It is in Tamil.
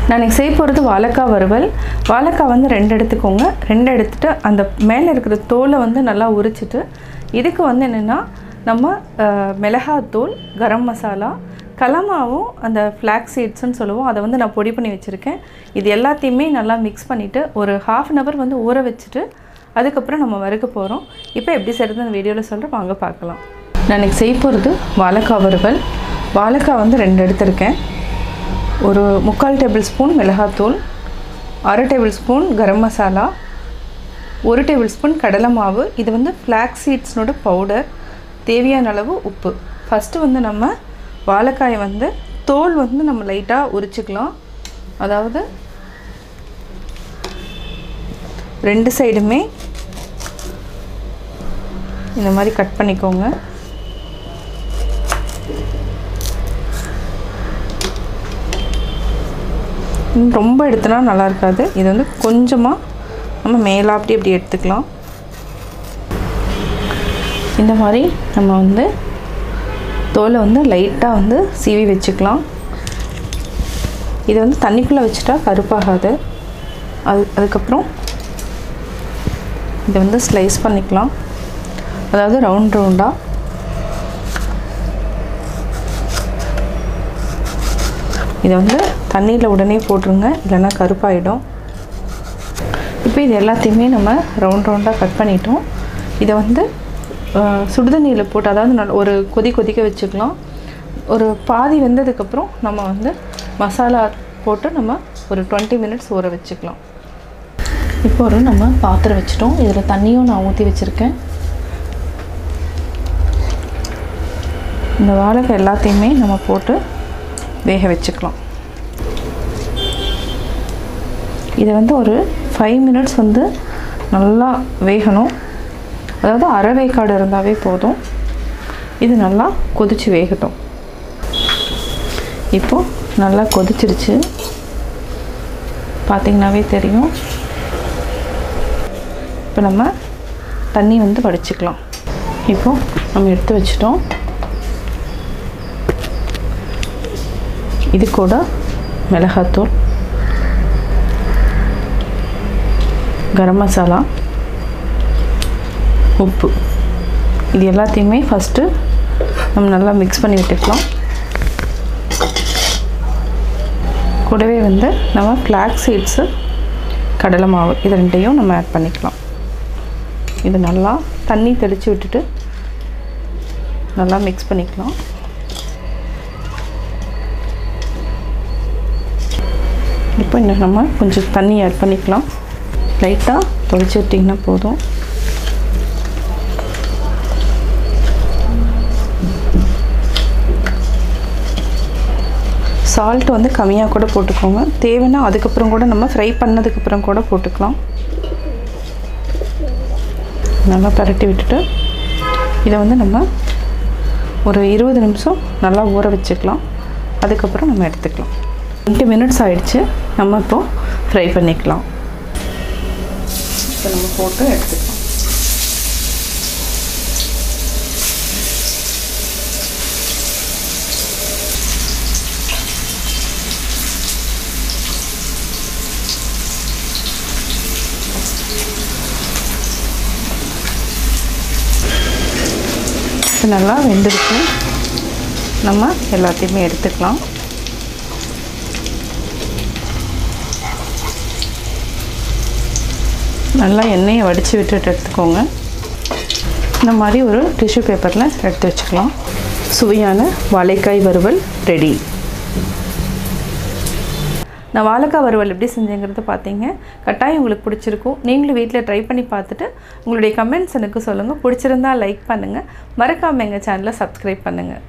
நான் இன்னைக்கு செய்ய போகிறது வாழைக்காய் வறுவல். வாழைக்காய் வந்து 2 எடுத்துக்கோங்க. 2 எடுத்துட்டு அந்த மேலே இருக்கிற தோலை வந்து நல்லா உரிச்சிட்டு இதுக்கு வந்து என்னென்னா நம்ம மிளகாத்தூள், கரம் மசாலா, கலமாவும் அந்த ஃப்ளாக்ஸ் சீட்ஸ்ன்னு சொல்லுவோம், அதை வந்து நான் பொடி பண்ணி வச்சுருக்கேன். இது எல்லாத்தையுமே நல்லா மிக்ஸ் பண்ணிவிட்டு ஒரு 1/2 hour வந்து ஊற வச்சுட்டு அதுக்கப்புறம் நம்ம வறுக்க போகிறோம். இப்போ எப்படி செய்கிறது அந்த வீடியோவில் சொல்கிறேன், வாங்க பார்க்கலாம். நான் இன்றைக்கி செய்ய போகிறது வாழைக்காய் வறுவல். வாழைக்காய் வந்து 2 எடுத்திருக்கேன். ஒரு 3/4 tablespoon மிளகாத்தூள், 1/2 tablespoon கரம் மசாலா, 1 tablespoon கடலை மாவு. இது வந்து ஃப்ளாக்ஸ் சீட்ஸ்னோட பவுடர். தேவையான அளவு உப்பு. ஃபஸ்ட்டு வந்து நம்ம வாழைக்காயை வந்து தோல் வந்து நம்ம லைட்டாக உரிச்சிக்கலாம். அதாவது 2 சைடுமே இந்த மாதிரி கட் பண்ணிக்கோங்க. ரொம்ப எடுத்தனா நல்லா இருக்காது. இது வந்து கொஞ்சமாக நம்ம மேலே அப்படி எடுத்துக்கலாம். இந்த மாதிரி நம்ம வந்து தோலை வந்து லைட்டாக வந்து சீவி வச்சுக்கலாம். இது வந்து தண்ணிக்குள்ளே வச்சுட்டா கருப்பாகாது. அதுக்கப்புறம் இதை வந்து ஸ்லைஸ் பண்ணிக்கலாம். அதாவது ரவுண்டாக. இதை வந்து தண்ணியில் உடனே போட்டுருங்க, இல்லைன்னா கருப்பாயிடும். இப்போ இது எல்லாத்தையுமே நம்ம ரவுண்டாக கட் பண்ணிட்டோம். இதை வந்து சுடுதண்ணியில் போட்டு, அதாவது ஒரு கொதிக்க வச்சுக்கலாம். ஒரு பாதி வெந்ததுக்கப்புறம் நம்ம வந்து மசாலா போட்டு நம்ம ஒரு 20 minutes ஊற வச்சுக்கலாம். இப்போ ஒரு நம்ம பாத்திரம் வச்சுட்டோம். இதில் தண்ணியும் நான் ஊற்றி வச்சுருக்கேன். இந்த வாழைக்காய் எல்லாத்தையுமே நம்ம போட்டு வேக வச்சுக்கலாம். இதை வந்து ஒரு 5 minutes வந்து நல்லா வேகணும். அதாவது அரை வேக்காடு இருந்தாவே போதும். இது நல்லா கொதித்து வேகட்டும். இப்போது நல்லா கொதிச்சிருச்சு, பார்த்திங்கனாவே தெரியும். இப்போ நம்ம தண்ணி வந்து வடிச்சுக்கலாம். இப்போது நம்ம எடுத்து வச்சிட்டோம். இது கூட மிளகாத்தூள், கரம் மசாலா, உப்பு, இது எல்லாத்தையுமே ஃபஸ்ட்டு நம்ம நல்லா மிக்ஸ் பண்ணி விட்டுக்கலாம். கூடவே வந்து நம்ம ஃப்ளாக்ஸ் சீட்ஸு, கடலை மாவு, இது 2ஐயும் நம்ம ஆட் பண்ணிக்கலாம். இது நல்லா தண்ணி தெளித்து விட்டுட்டு நல்லா மிக்ஸ் பண்ணிக்கலாம். இப்போ இன்னும் நம்ம கொஞ்சம் தண்ணி ஆட் பண்ணிக்கலாம். லைட்டாக தொளிச்சு விட்டிங்கன்னா போதும். சால்ட் வந்து கம்மியாக கூட போட்டுக்கோங்க. தேவைன்னா அதுக்கப்புறம் கூட நம்ம ஃப்ரை பண்ணதுக்கப்புறம் கூட போட்டுக்கலாம். நல்லா பரட்டி விட்டுட்டு இதை வந்து நம்ம ஒரு 20 நிமிஷம் நல்லா ஊற வச்சுக்கலாம். அதுக்கப்புறம் நம்ம எடுத்துக்கலாம். 20 minutes ஆகிடுச்சு. நம்ம இப்போது ஃப்ரை பண்ணிக்கலாம். இப்போ நம்ம போட்டு எடுத்துக்கலாம். இப்போ நல்லா வெந்துடுச்சு. நம்ம எல்லாத்தையுமே எடுத்துக்கலாம். நல்லா எண்ணெயை வடித்து விட்டுட்டு எடுத்துக்கோங்க. இந்த மாதிரி ஒரு டிஷ்யூ பேப்பரில் எடுத்து வச்சுக்கலாம். சுவையான வாழைக்காய் வறுவல் ரெடி. நான் வாழைக்காய் வறுவல் எப்படி செஞ்சேங்கிறத பார்த்தீங்க. கட்டாயம் உங்களுக்கு பிடிச்சிருக்கும். நீங்களும் வீட்டில் ட்ரை பண்ணி பார்த்துட்டு உங்களுடைய கமெண்ட்ஸ் எனக்கு சொல்லுங்கள். பிடிச்சிருந்தால் லைக் பண்ணுங்கள். மறக்காமல் எங்கள் சேனலை சப்ஸ்கிரைப் பண்ணுங்கள்.